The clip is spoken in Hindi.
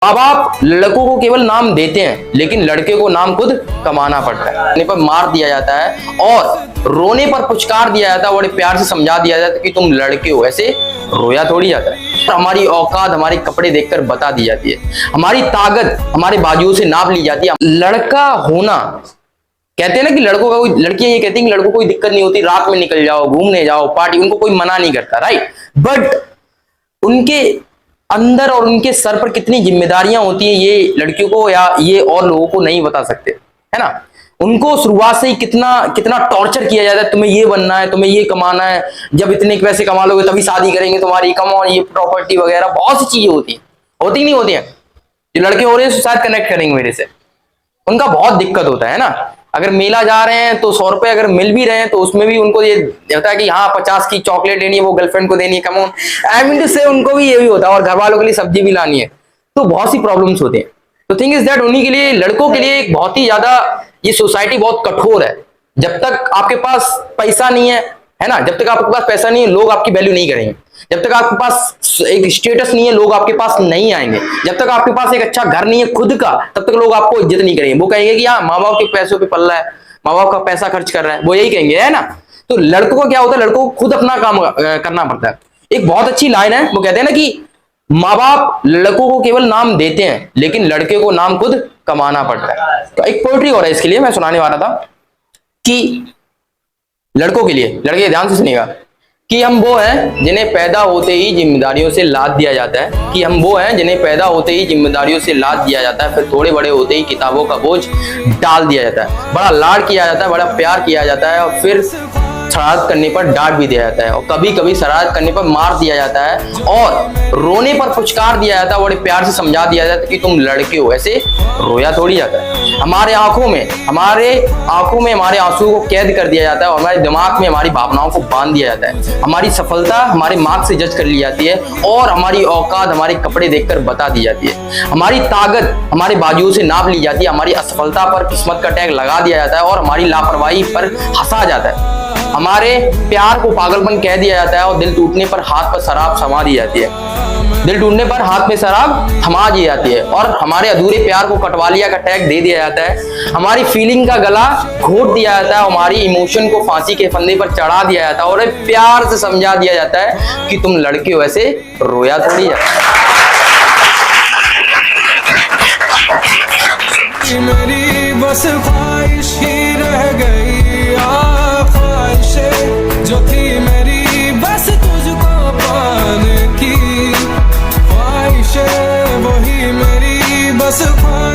माँ बाप लड़कों को केवल नाम देते हैं, लेकिन लड़के को नाम खुद कमाना पड़ता है। रोने पर मार दिया जाता है और रोने पर पुचकार दिया जाता है, बड़े प्यार से समझा दिया जाता है कि तुम लड़के हो, ऐसे रोया थोड़ी जाता है। हमारी औकात हमारे कपड़े देखकर बता दी जाती है, हमारी ताकत हमारे बाजुओं से नाप ली जाती है। लड़का होना, कहते हैं ना कि लड़कों का कोई, लड़कियां ये कहती हैं कि लड़कों को कोई दिक्कत नहीं होती, रात में निकल जाओ, घूमने जाओ, पार्टी, उनको कोई मना नहीं करता, राइट। बट उनके अंदर और उनके सर पर कितनी जिम्मेदारियां होती है, ये लड़कियों को या ये और लोगों को नहीं बता सकते, है ना। उनको शुरुआत से ही कितना कितना टॉर्चर किया जाता है, तुम्हें ये बनना है, तुम्हें ये कमाना है, जब इतने पैसे कमा लोगे तभी शादी करेंगे तुम्हारी, कमाओ, ये प्रॉपर्टी वगैरह बहुत सी चीजें होती हैं, होती नहीं होती हैं। जो लड़के हो रहे हैं शायद कनेक्ट करेंगे मेरे से, उनका बहुत दिक्कत होता है ना। अगर मेला जा रहे हैं तो 100 रुपए अगर मिल भी रहे हैं तो उसमें भी उनको ये होता है कि हाँ 50 की चॉकलेट लेनी है, वो गर्लफ्रेंड को देनी है, कमॉन, आई मीन टू से उनको भी ये भी होता है, और घर वालों के लिए सब्जी भी लानी है, तो बहुत सी प्रॉब्लम्स होती हैं। तो थिंग इज दैट उन्हीं के लिए, लड़कों के लिए एक बहुत ही ज्यादा ये सोसाइटी बहुत कठोर है। जब तक आपके पास पैसा नहीं है ना, जब तक आपके पास पैसा नहीं है लोग आपकी वैल्यू नहीं करेंगे, जब तक आपके पास एक स्टेटस नहीं है लोग आपके पास नहीं आएंगे, जब तक आपके पास एक अच्छा घर नहीं है खुद का, तब तक लोग आपको इज्जत नहीं करेंगे। वो कहेंगे कि हाँ माँ बाप के पैसों पे पल रहा है, माँ बाप का पैसा खर्च कर रहा है, वो यही कहेंगे, है ना। तो लड़कों को क्या होता है, लड़कों को खुद अपना काम करना पड़ता है। एक बहुत अच्छी लाइन है, वो कहते हैं ना कि माँ बाप लड़कों को केवल नाम देते हैं, लेकिन लड़के को नाम खुद कमाना पड़ता है। तो एक पोएट्री और है इसके लिए, मैं सुनाने वाला था कि लड़कों के लिए, लड़के ध्यान से सुनिएगा, कि हम वो हैं जिन्हें पैदा होते ही जिम्मेदारियों से लाद दिया जाता है, कि हम वो हैं जिन्हें पैदा होते ही जिम्मेदारियों से लाद दिया जाता है, फिर थोड़े बड़े होते ही किताबों का बोझ डाल दिया जाता है, बड़ा लाड किया जाता है, बड़ा प्यार किया जाता है, और फिर शरारत करने पर डांट भी दिया जाता है, और कभी कभी शरारत करने पर मार दिया जाता है, और रोने पर पुचकार दिया जाता है, बड़े प्यार से समझा दिया जाता है कि तुम लड़के हो, ऐसे रोया थोड़ी जाता है। हमारे आंखों में हमारे आंसू को कैद कर दिया जाता है, और हमारे दिमाग में हमारी भावनाओं को बांध दिया जाता है। हमारी सफलता हमारे मार्क्स से जज कर ली जाती है, और हमारी औकात हमारे कपड़े देखकर बता दी जाती है। हमारी ताकत हमारे बाजुओं से नाप ली जाती है, हमारी असफलता पर किस्मत का टैग लगा दिया जाता है, और हमारी लापरवाही पर हंसा जाता है। हमारे प्यार को पागलपन कह दिया जाता है, और दिल टूटने पर हाथ पर शराब थमा दी जाती है, दिल टूटने पर हाथ में शराब थमा दी जाती है, और हमारे अधूरे प्यार को कटवालिया का टैग दे दिया जाता है। हमारी फीलिंग का गला घोट दिया जाता है, हमारी इमोशन को फांसी के फंदे पर चढ़ा दिया जाता है, और प्यार से समझा दिया जाता है कि तुम लड़के हो, ऐसे रोया थोड़ी जाता है। मेरी बस ख्वाहिश ही रह गई, जो थी मेरी बस तुझको पाने की ख्वाहिश, वही मेरी बस ख्वाहिश।